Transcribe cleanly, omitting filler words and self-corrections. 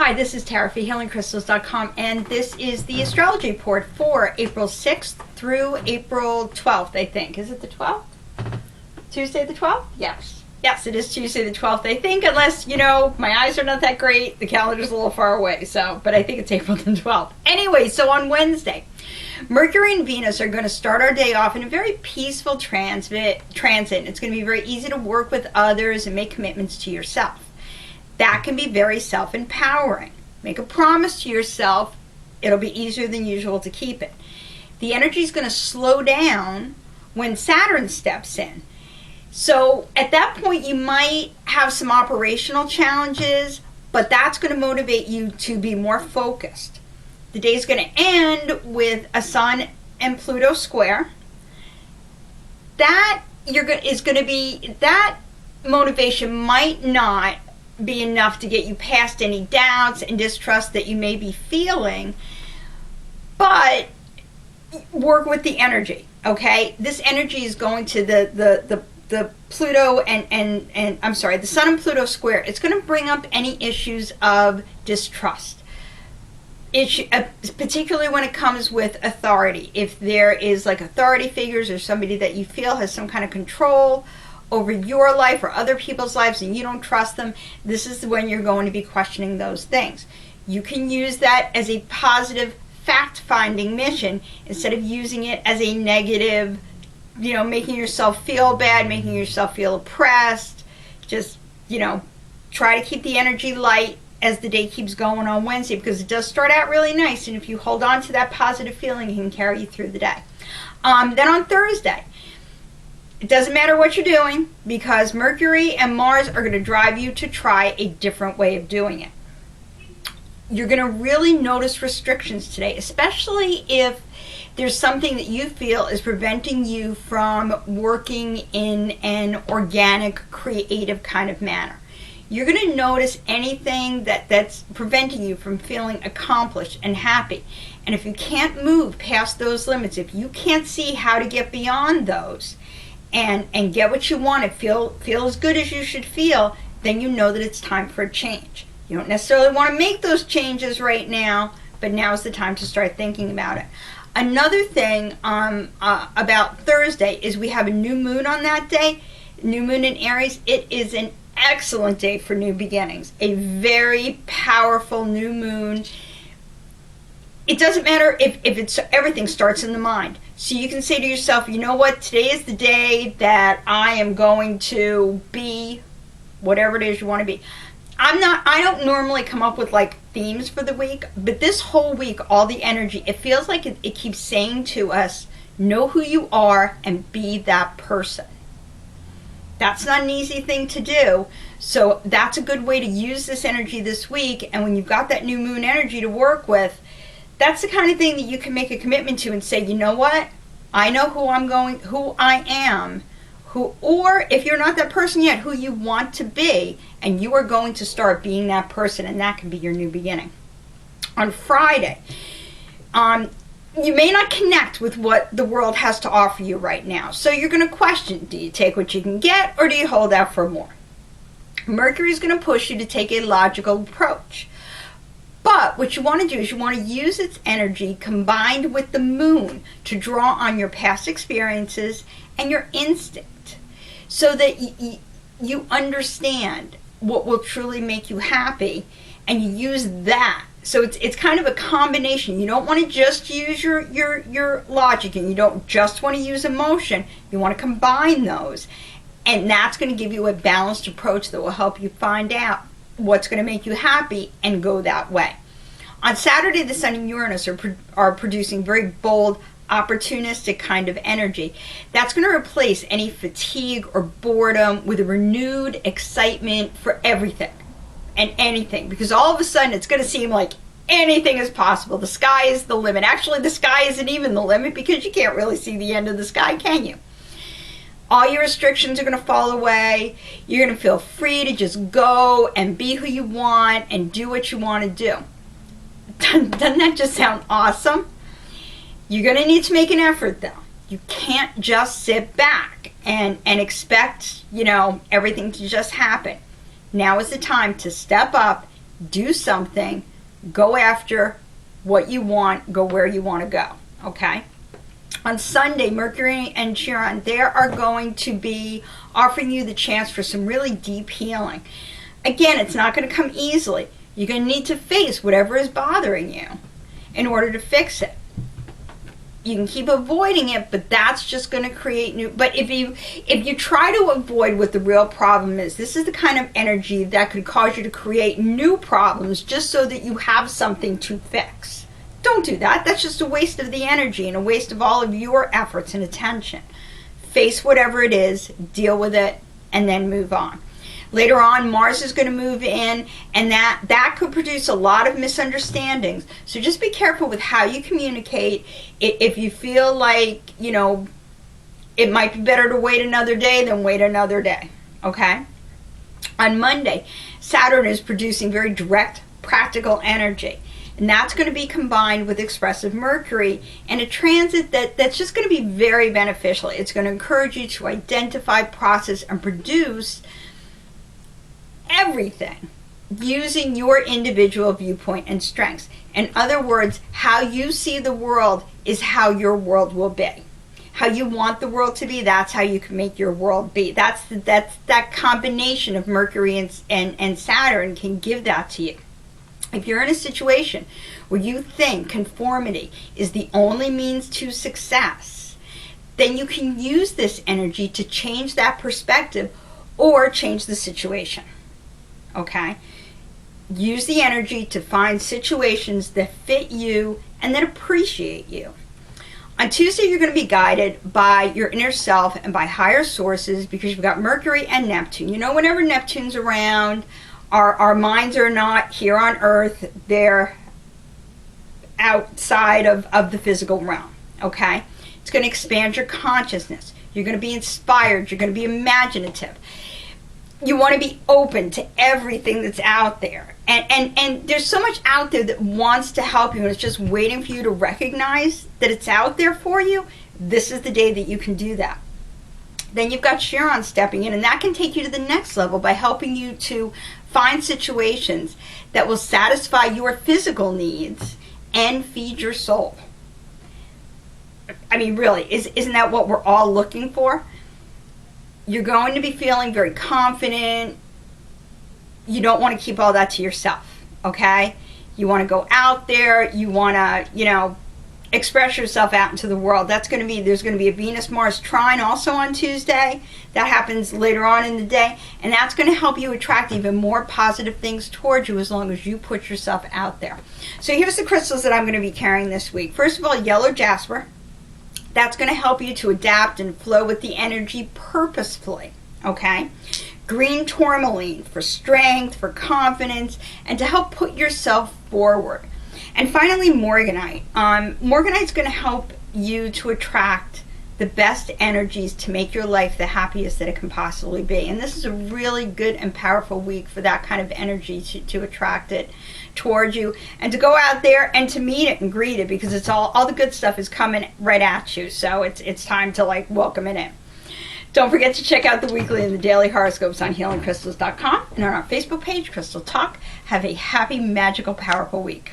Hi, this is Tara for HealingCrystals.com, and this is the astrology report for April 6th through April 12th, I think. Is it the 12th? Tuesday the 12th? Yes. Yes, it is Tuesday the 12th, I think, unless, my eyes are not that great. The calendar's a little far away, but I think it's April the 12th. Anyway, so on Wednesday, Mercury and Venus are going to start our day off in a very peaceful transit. It's going to be very easy to work with others and make commitments to yourself. That can be very self-empowering. Make a promise to yourself. It'll be easier than usual to keep it. The energy is going to slow down when Saturn steps in. So at that point, you might have some operational challenges, but that's going to motivate you to be more focused. The day is going to end with a Sun and Pluto square. That motivation might not be enough to get you past any doubts and distrust that you may be feeling, but work with the energy, okay? This energy is going to the Pluto and I'm sorry, the Sun and Pluto square. It's going to bring up any issues of distrust. Particularly when it comes with authority. If there is like authority figures or somebody that you feel has some kind of control over your life or other people's lives and you don't trust them, this is when you're going to be questioning those things. You can use that as a positive fact-finding mission instead of using it as a negative, making yourself feel bad, making yourself feel oppressed. Just, try to keep the energy light as the day keeps going on Wednesday, because it does start out really nice, and if you hold on to that positive feeling, it can carry you through the day. Then on Thursday, it doesn't matter what you're doing, because Mercury and Mars are going to drive you to try a different way of doing it. You're going to really notice restrictions today, especially if there's something that you feel is preventing you from working in an organic, creative kind of manner. You're going to notice anything that's preventing you from feeling accomplished and happy. And if you can't move past those limits, if you can't see how to get beyond those and get what you want, and feel as good as you should feel, then you know that it's time for a change. You don't necessarily want to make those changes right now, but now is the time to start thinking about it. Another thing about Thursday is we have a new moon on that day, new moon in Aries. It is an excellent day for new beginnings, a very powerful new moon. It doesn't matter if everything starts in the mind. So you can say to yourself, you know what, today is the day that I am going to be whatever it is you want to be. I don't normally come up with like themes for the week, but this whole week, all the energy, it feels like it keeps saying to us, know who you are and be that person. That's not an easy thing to do. So that's a good way to use this energy this week. And when you've got that new moon energy to work with, that's the kind of thing that you can make a commitment to and say, you know what? I know who I am, or if you're not that person yet, who you want to be, and you are going to start being that person, and that can be your new beginning. On Friday, you may not connect with what the world has to offer you right now. So you're going to question, do you take what you can get, or do you hold out for more? Mercury is going to push you to take a logical approach. But what you want to do is you want to use its energy combined with the moon to draw on your past experiences and your instinct so that you understand what will truly make you happy, and you use that. So it's kind of a combination. You don't want to just use your logic, and you don't just want to use emotion. You want to combine those. And that's going to give you a balanced approach that will help you find out what's going to make you happy and go that way. On Saturday, the Sun and Uranus are producing very bold, opportunistic kind of energy. That's going to replace any fatigue or boredom with a renewed excitement for everything and anything, because all of a sudden it's going to seem like anything is possible. The sky is the limit. Actually, the sky isn't even the limit, because you can't really see the end of the sky, can you? All your restrictions are going to fall away. You're going to feel free to just go and be who you want and do what you want to do. Doesn't that just sound awesome? You're going to need to make an effort, though. You can't just sit back and expect, everything to just happen. Now is the time to step up do something, go after what you want, go where you want to go, okay? On Sunday, Mercury and Chiron, they are going to be offering you the chance for some really deep healing. Again, it's not going to come easily. You're going to need to face whatever is bothering you in order to fix it. You can keep avoiding it, but that's just going to create new. But if you try to avoid what the real problem is, this is the kind of energy that could cause you to create new problems just so that you have something to fix. Don't do that. That's just a waste of the energy and a waste of all of your efforts and attention. Face whatever it is, deal with it, and then move on. Later on, Mars is going to move in, and that could produce a lot of misunderstandings. So just be careful with how you communicate. If you feel like, it might be better to wait another day, then wait another day, okay? On Monday, Saturn is producing very direct, practical energy. And that's going to be combined with expressive Mercury and a transit that's just going to be very beneficial. It's going to encourage you to identify, process, and produce everything using your individual viewpoint and strengths. In other words, how you see the world is how your world will be. How you want the world to be, that's how you can make your world be. That combination of Mercury and Saturn can give that to you. If you're in a situation where you think conformity is the only means to success, then you can use this energy to change that perspective or change the situation. Okay? Use the energy to find situations that fit you and that appreciate you. On Tuesday, you're going to be guided by your inner self and by higher sources because you've got Mercury and Neptune. Whenever Neptune's around, our minds are not here on Earth. They're outside of the physical realm. Okay? It's going to expand your consciousness. You're going to be inspired. You're going to be imaginative. You want to be open to everything that's out there. And there's so much out there that wants to help you, and it's just waiting for you to recognize that it's out there for you. This is the day that you can do that. Then you've got Chiron stepping in, and that can take you to the next level by helping you to find situations that will satisfy your physical needs and feed your soul. I mean, really, isn't that what we're all looking for? You're going to be feeling very confident. You don't want to keep all that to yourself, okay? You want to go out there. You want to, express yourself out into the world. There's going to be a Venus-Mars trine also on Tuesday. That happens later on in the day. And that's going to help you attract even more positive things towards you as long as you put yourself out there. So here's the crystals that I'm going to be carrying this week. First of all, yellow jasper. That's going to help you to adapt and flow with the energy purposefully, okay? Green tourmaline for strength, for confidence, and to help put yourself forward. And finally, morganite. Morganite's going to help you to attract the best energies to make your life the happiest that it can possibly be. And this is a really good and powerful week for that kind of energy to attract it towards you and to go out there and to meet it and greet it, because it's all the good stuff is coming right at you. So it's time to welcome it in. Don't forget to check out the weekly and the daily horoscopes on healingcrystals.com and on our Facebook page, Crystal Talk. Have a happy, magical, powerful week.